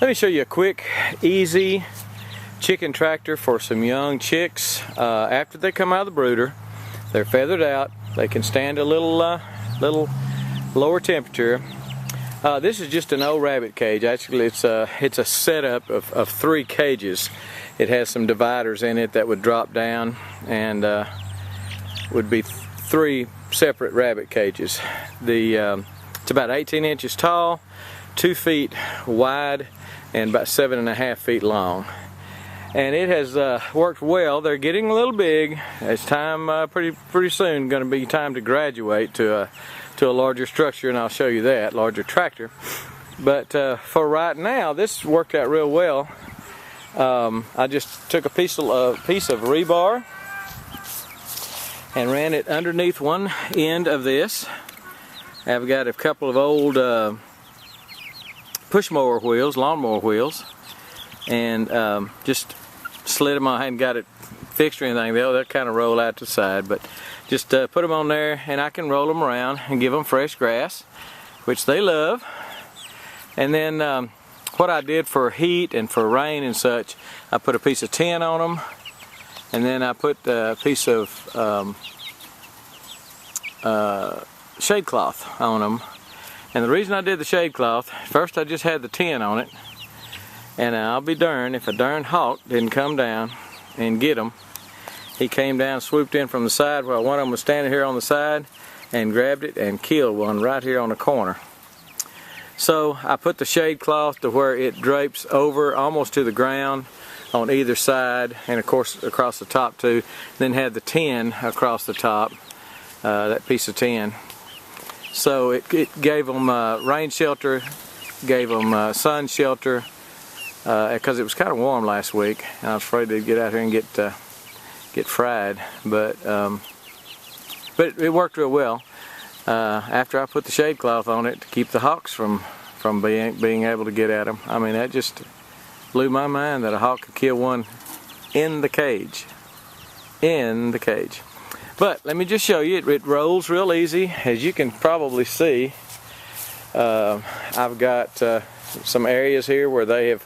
Let me show you a quick, easy chicken tractor for some young chicks. After they come out of the brooder, they're feathered out. They can stand a little lower temperature. This is just an old rabbit cage. Actually, it's a setup of 3 cages. It has some dividers in it that would drop down and would be 3 separate rabbit cages. It's about 18 inches tall, 2 feet wide, and about 7.5 feet long. And it has worked well. They're getting a little big. It's time, pretty soon, going to be time to graduate to a larger structure, and I'll show you that, larger tractor. But for right now, this worked out real well. I just took a piece of rebar and ran it underneath one end of this. I've got a couple of old push mower wheels, lawnmower wheels, and just slid them on. I hadn't got it fixed or anything. They'll kind of roll out to the side, but just put them on there, and I can roll them around and give them fresh grass, which they love. And then what I did for heat and for rain and such, I put a piece of tin on them, and then I put a piece of shade cloth on them. And the reason I did the shade cloth, first I just had the tin on it, and I'll be darned if a darn hawk didn't come down and get them. He came down, swooped in from the side while one of them was standing here on the side, and grabbed it and killed one right here on the corner. So I put the shade cloth to where it drapes over almost to the ground on either side, and of course across the top too. Then had the tin across the top, that piece of tin. So it gave them rain shelter, gave them sun shelter, because it was kind of warm last week, and I was afraid they'd get out here and get fried. But it worked real well. After I put the shade cloth on it to keep the hawks from being able to get at them. I mean, that just blew my mind that a hawk could kill one in the cage. In the cage. But let me just show you, it rolls real easy. As you can probably see, I've got some areas here where they have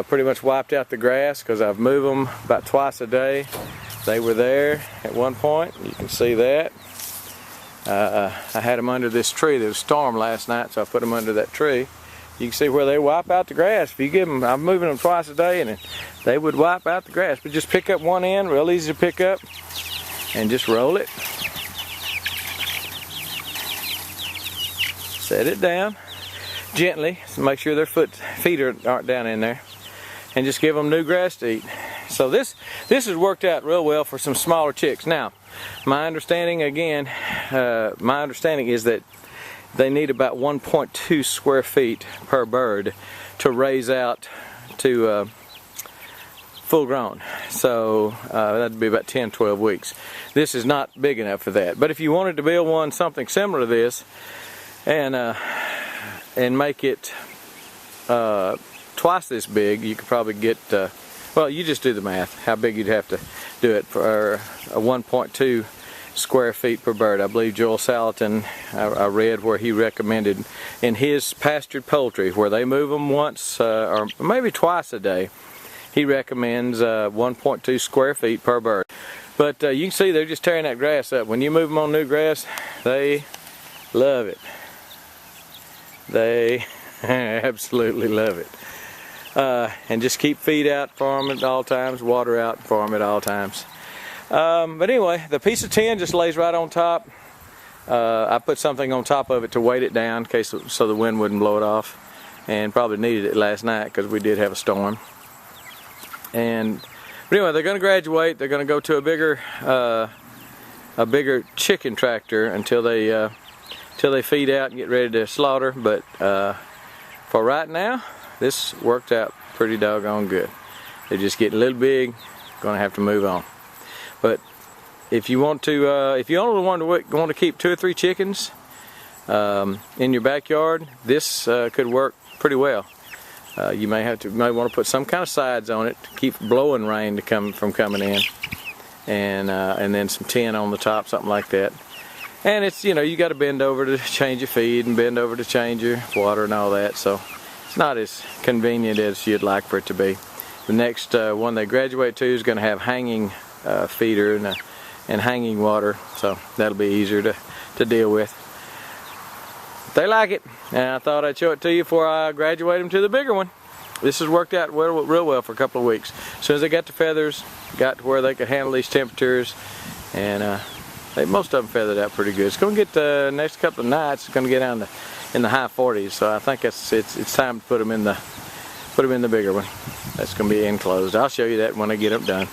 pretty much wiped out the grass because I've moved them about twice a day. They were there at one point, you can see that. I had them under this tree. There was a storm last night, so I put them under that tree. You can see where they wipe out the grass. If you give them, I'm moving them twice a day, and they would wipe out the grass. But just pick up one end, real easy to pick up, and just roll it. Set it down gently, so make sure their feet aren't down in there, and just give them new grass to eat. So this has worked out real well for some smaller chicks. Now, my understanding is that they need about 1.2 square feet per bird to raise out to full grown. So that'd be about 10-12 weeks. This is not big enough for that. But if you wanted to build one something similar to this and make it twice this big, you could probably get, well, you just do the math, how big you'd have to do it for a 1.2 square feet per bird. I believe Joel Salatin, I read where he recommended in his pastured poultry, where they move them once or maybe twice a day, he recommends 1.2 square feet per bird. But you can see they're just tearing that grass up. When you move them on new grass, they love it. They absolutely love it. And just keep feed out for them at all times, water out for them at all times. But anyway, the piece of tin just lays right on top. I put something on top of it to weight it down in case so the wind wouldn't blow it off, and probably needed it last night because we did have a storm. But anyway, they're going to graduate. They're going to go to a bigger chicken tractor until they feed out and get ready to slaughter. But for right now, this worked out pretty doggone good. They're just getting a little big. Going to have to move on. But if you want to, if you only want to keep 2 or 3 chickens in your backyard, this could work pretty well. You may want to put some kind of sides on it to keep blowing rain from coming in, and then some tin on the top, something like that. And it's, you know, you got to bend over to change your feed and bend over to change your water and all that. So it's not as convenient as you'd like for it to be. The next one they graduate to is going to have hanging feeder and hanging water, so that'll be easier to deal with. They like it, and I thought I'd show it to you before I graduate them to the bigger one. This has worked out real well for a couple of weeks. As soon as they got the feathers, got to where they could handle these temperatures, and most of them feathered out pretty good. It's going to get the next couple of nights. It's going to get down in the high 40s, so I think it's time to put them in the bigger one. That's going to be enclosed. I'll show you that when I get them done.